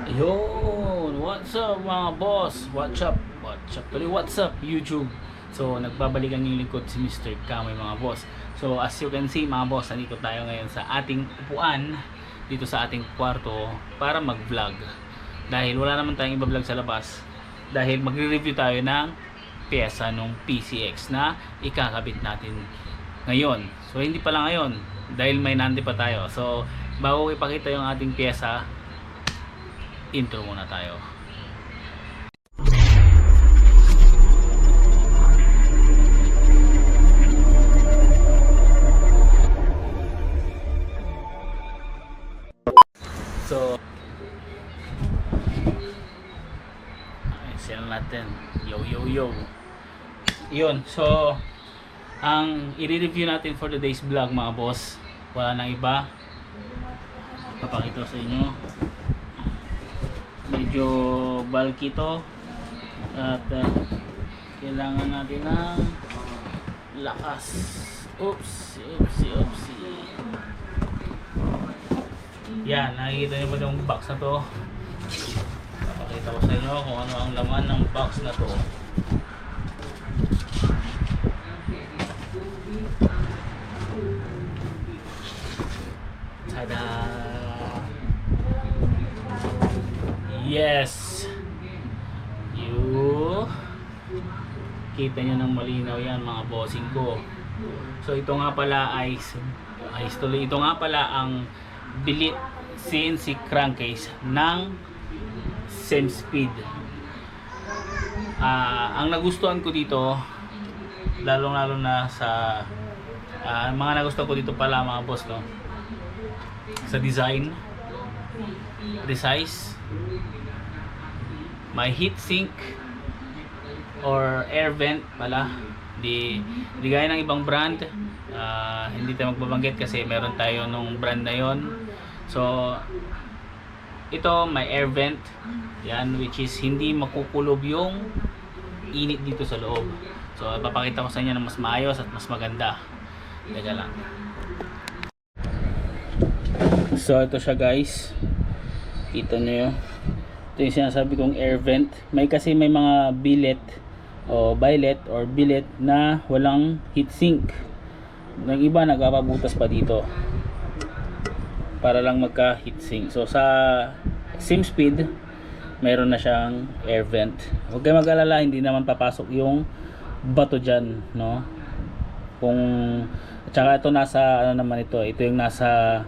Ayun, what's up mga boss? What's up? What's up? Tuloy, what's up YouTube? So, nagbabalikan yung lingkod si Mr. Kamay mga boss. So, as you can see mga boss, nandito tayo ngayon sa ating upuan dito sa ating kwarto para mag-vlog. Dahil wala naman tayong iba-vlog sa labas. Dahil magre-review tayo ng pyesa ng PCX na ikakabit natin ngayon. So, hindi pa lang ngayon dahil may nandi pa tayo. So, bago ipakita yung ating pyesa, intro muna tayo. So, ayun natin. Yo yo yo. Yun. So, ang i-review natin for today's vlog mga boss, wala nang iba. Papakita ko sa inyo. Medyo bulky to at kailangan natin ng lakas. Oops. Yan, nakikita niyo ba yung box na to? Papakita ko sa inyo kung ano ang laman ng box na to. Tada! Yes, kita nyo ng malinaw yan mga bossing ko. So ito nga pala ito nga pala ang bilit CNC crankcase ng same speed. Ang nagustuhan ko dito, lalong na sa mga nagustuhan ko dito pala mga boss, no, sa design, precise, may heat sink or air vent pala. Di gaya ng ibang brand, hindi tayo magbabanggit kasi meron tayo nung brand na yon. So ito may air vent yan, which is hindi makukulob yung init dito sa loob. So papakita ko sa inyo na mas maayos at mas maganda. Teka lang. So ito siya guys, kita nyo. Ito yung sinasabi kong air vent. May mga billet o billet na walang heat sink. Ng iba nagpapabutas pa dito para lang magka heat sink. So sa same speed mayroon na siyang air vent. Huwag kayo mag-alala, hindi naman papasok yung bato dyan, no? Kung at saka ito nasa ano naman ito yung nasa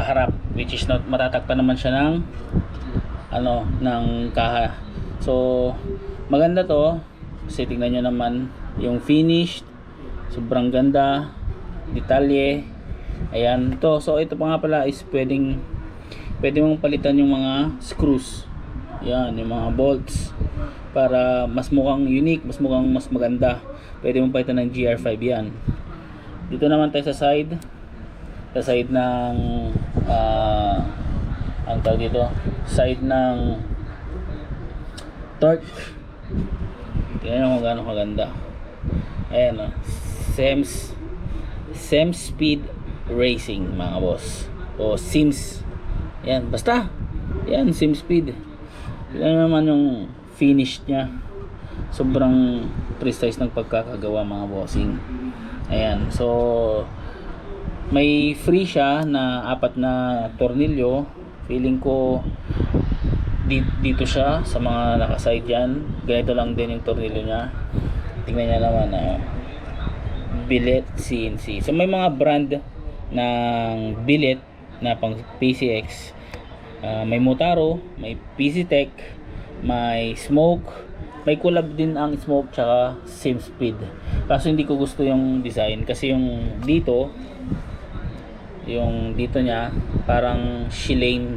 harap, which is not matatakpan naman siya ng ng kaha. So maganda to kasi tingnan nyo naman yung finish, sobrang ganda, detalye. Ayan to. So ito pa nga pala is pwede mong palitan yung mga screws, yan, yung mga bolts para mas mukhang unique, mas maganda. Pwede mong palitan ng GR5 yan. Dito naman tayo sa side ng ang tawag dito, side ng torque. Tingnan nyo kung gaano kaganda. Ayan, same speed racing mga boss, o sims. Ayan, basta yan, same speed. Tingnan naman yung finish nya, sobrang precise ng pagkakagawa mga bossing. Ayan, so may free siya na 4 na tornilyo. Feeling ko dito siya sa mga nakaside dyan. Ganito lang din yung tornilyo nya. Tingnan nyo naman, billet CNC. So may mga brand ng billet na pang PCX. May Motaro, may PC Tech, may Smoke. May collab din ang Smoke tsaka same speed. Kaso hindi ko gusto yung design kasi yung dito niya parang shilane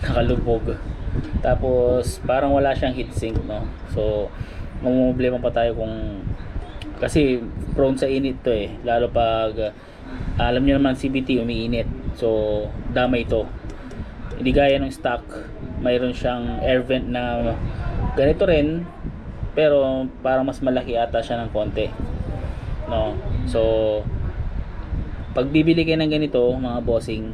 nakalubog, tapos parang wala siyang heatsink, no. So mamumblema pa tayo kasi prone sa init to lalo pag alam niyo naman CVT umiinit, so damay ito. Hindi gaya ng stock, mayroon siyang air vent na ganito rin pero parang mas malaki ata siya ng konti, no. So pag bibili kayo ng ganito mga bossing,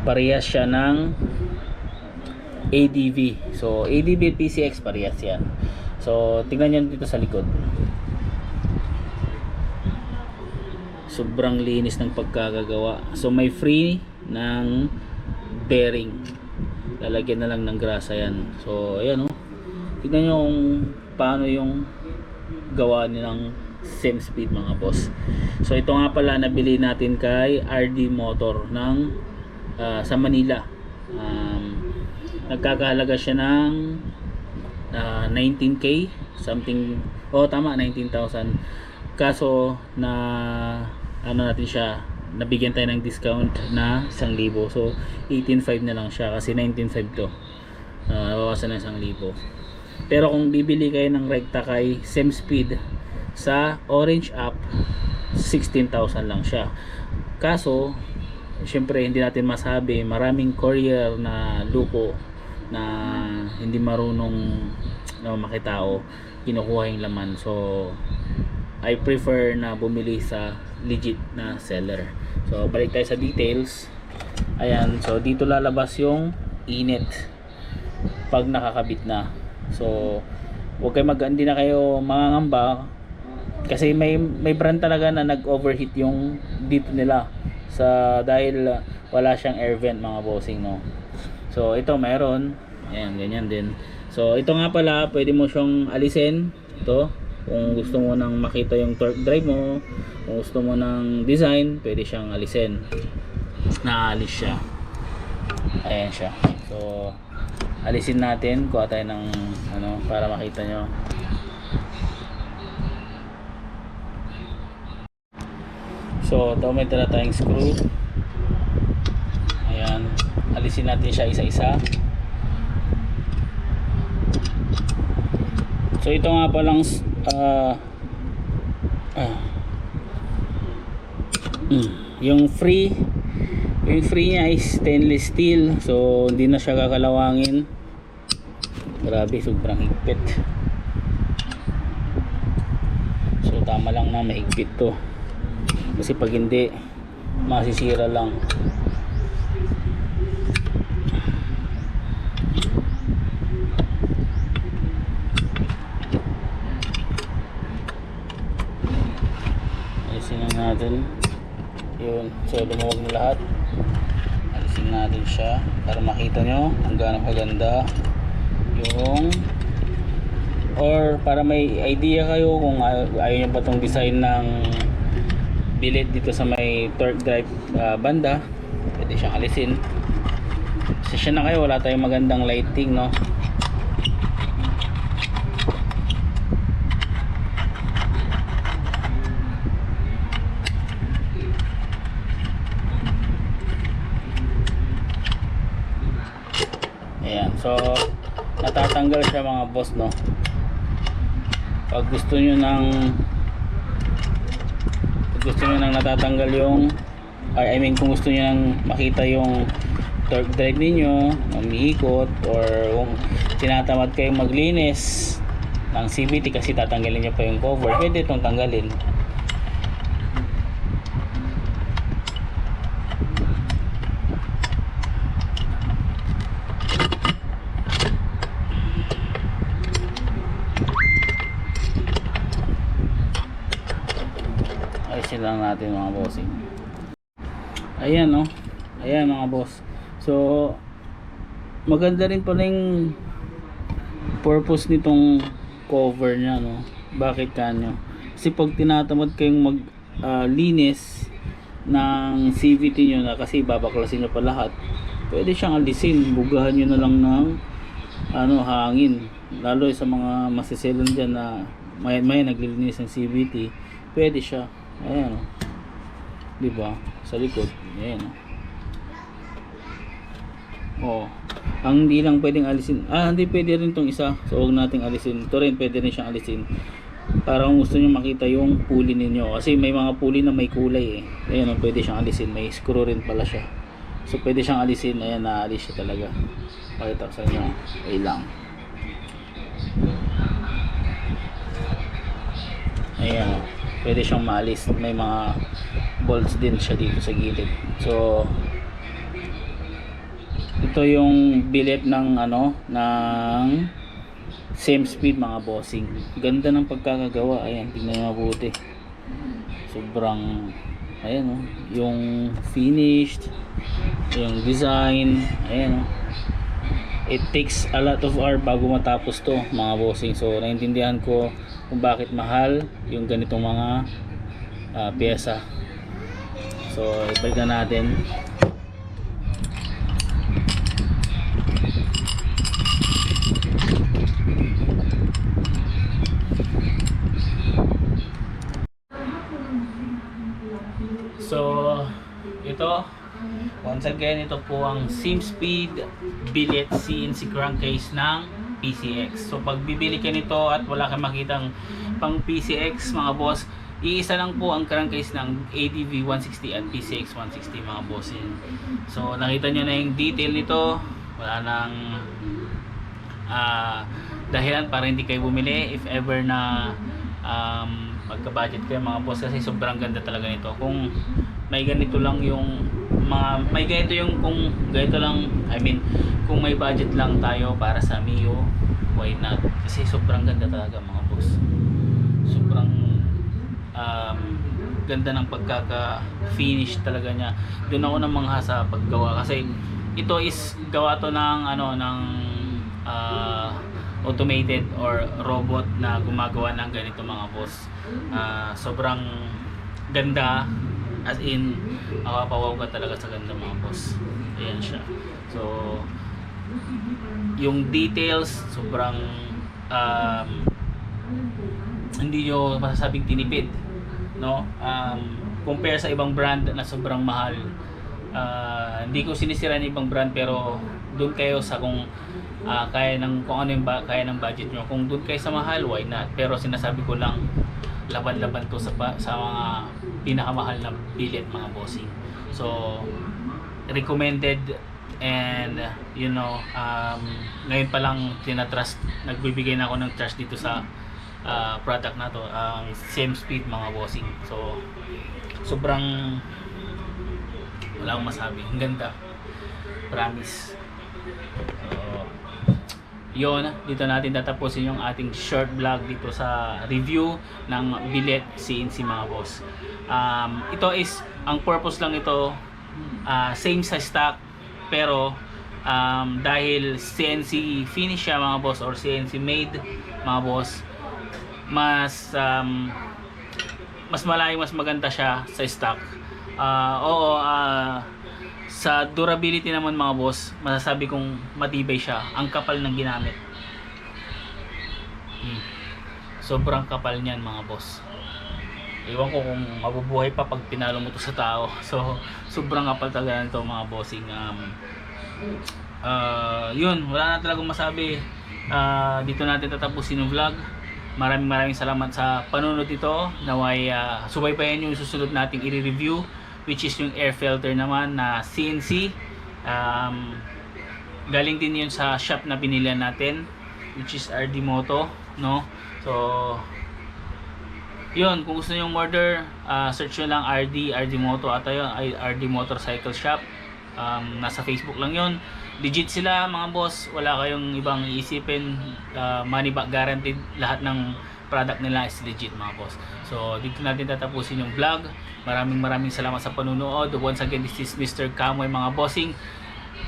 parehas siya ng ADV. So ADV PCX parehas yan. So tingnan nyo dito sa likod, sobrang linis ng pagkakagawa. So may free ng bearing, lalagyan na lang ng grasa yan. So ayan o, tignan nyo kung paano yung gawa nilang SimSpeed mga boss. So ito nga pala nabili natin kay RD Motor ng sa Manila. Nagkakahalaga siya ng 19k something, tama, 19,000. Kaso na ano natin siya, nabigyan tayo ng discount na 1,000. So 18,500 na lang siya kasi 19,500 to. Nabawasan na 1,000. Pero kung bibili kayo ng rekta kay SimSpeed sa Orange app, 16,000 lang siya. Kaso syempre hindi natin masabi, maraming courier na lupo na hindi marunong makitao, kinukuha yung laman. So I prefer na bumili sa legit na seller. So balik tayo sa details. Ayan, so dito lalabas yung init pag nakakabit na. So huwag kayo hindi na kayo mangangamba kasi may brand talaga na nag-overheat yung dito nila sa dahil wala siyang air vent mga bossing, no. So ito meron, ayan, ganyan din. So ito nga pala, pwede mo siyang alisin ito kung gusto mo nang makita yung torque drive mo, kung gusto mo ng design, pwede siyang alisin. Naalis siya, ayan siya. So alisin natin, kuha tayo ng ano para makita nyo. So ito may tala tayong screw, ayan, alisin natin siya isa-isa. So ito nga palang yung free niya is stainless steel, so hindi na siya kakalawangin. Grabe, sobrang higpit. So tama lang na mahigpit to kasi pag hindi masisira lang. Alisin na natin yun. So lumuwag na lahat, alisin natin siya para makita nyo ang gaano kaganda yung, or para may idea kayo kung ayaw nyo ba itong design ng bilid dito sa may torque drive banda, pwede siyang alisin. Session na kayo, wala tayong magandang lighting, no. Ayan, so natatanggal siya mga boss, no. Pag gusto nyo nang natatanggal yung kung gusto nyo nang makita yung torque drive ninyo umiikot, or kung tinatamad kayong maglinis ng CVT kasi tatanggalin nyo pa yung cover, pwede itong tanggalin. Alisin lang natin mga bossing. Ayan, no. Ayan mga boss. So maganda rin pala yung purpose nitong cover nya, no. Bakit kanyo? Kasi pag tinatamad kayong mag linis ng CVT nyo na kasi babaklasin nyo pa lahat, pwede siyang alisin, bugahan nyo na lang ng hangin. Lalo sa mga masiselan dyan na may naglilinis ng CVT, pwede siya. Ayan, no. Diba? Sa likod. Ayan, no. Ang hindi lang pwedeng alisin, hindi pwede rin tong isa, so huwag nating alisin. Ito rin pwede rin siyang alisin para kung gusto nyo makita yung pulley ninyo, kasi may mga pulley na may kulay Ayan, pwede siyang alisin, may screw rin pala siya, so pwede siyang alisin. Ayan, naalis siya talaga. Pakita ko sa inyo, lang. Ayan, pwede siyang maalis. May mga bolts din siya dito sa gilid, so Ito yung billet ng ano, ng same speed mga bossing. Ganda ng pagkakagawa. Ayan, tingnan nyo mabuti. Sobrang, ayan oh, yung finished, yung design, ayan oh. It takes a lot of hour bago matapos to mga bossing. So naintindihan ko kung bakit mahal yung ganitong mga pyesa. So ibalik na natin. So ito, once again, ito po ang SimSpeed billet CNC crankcase ng PCX. So pag bibili ka nito at wala kang makitang pang PCX mga boss, iisa lang po ang crankcase ng ADV 160 at PCX 160 mga boss. So nakita nyo na yung detail nito, wala nang dahilan para hindi kayo bumili if ever na magka-budget kayo mga boss, kasi sobrang ganda talaga nito. Kung may ganito lang yung mga, may ganito yung, kung ganito lang, I mean kung may budget lang tayo para sa Mio, why not? Kasi sobrang ganda talaga mga boss. Sobrang ganda ng pagkaka-finish talaga niya. Doon ako namangha sa paggawa, kasi ito is gawa to ng ano, ng automated or robot na gumagawa ng ganito mga boss. Sobrang ganda, as in makapawaw ka talaga sa ganda mga boss. Ayan siya. So yung details sobrang hindi nyo masasabing tinipid, no? Compare sa ibang brand na sobrang mahal. Hindi ko sinisira ng ibang brand, pero doon kayo sa kung kaya ng, kung ano yung kaya ng budget nyo. Kung doon kayo sa mahal, why not? Pero sinasabi ko lang, laban-laban to sa mga pinakamahal na billet mga bossing. So recommended, and you know, ngayon pa lang tinatrust, nagbibigay na ako ng trust dito sa product na to, ang SimSpeed mga bossing. So sobrang wala akong masabi, ang ganda, promise. So yun, dito natin tatapusin yung ating short vlog dito sa review ng billet CNC mga boss. Ito is, ang purpose lang ito, same sa stock, pero dahil CNC finish siya mga boss, or CNC made mga boss, mas malayo, mas maganda siya sa stock. Sa durability naman mga boss, masasabi kong matibay siya. Ang kapal ng ginamit, sobrang kapal niyan mga boss. Iwan ko kung mabubuhay pa pag pinalo mo to sa tao. So sobrang kapal talaga nito mga bossing. Yun, wala na talagang masabi. Dito natin tatapusin yung vlog. Maraming salamat sa panunod dito. Naway subaybayan yung susunod nating i-review, which is yung air filter naman na CNC. Galing din yun sa shop na binilihan natin, which is RD Moto, no? So yun, kung gusto nyo order, search nyo lang RD Moto, at yun ay RD Motorcycle Shop. Nasa Facebook lang yun. Legit sila mga boss, wala kayong ibang iisipin. Money back guaranteed, lahat ng product nila is legit mga boss. So dito natin tatapusin yung vlog. Maraming salamat sa panunood. Once again, this is Mr. Kamoy mga bossing,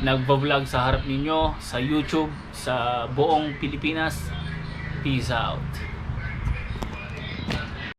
nagvo-vlog sa harap ninyo sa YouTube, sa buong Pilipinas. Peace out.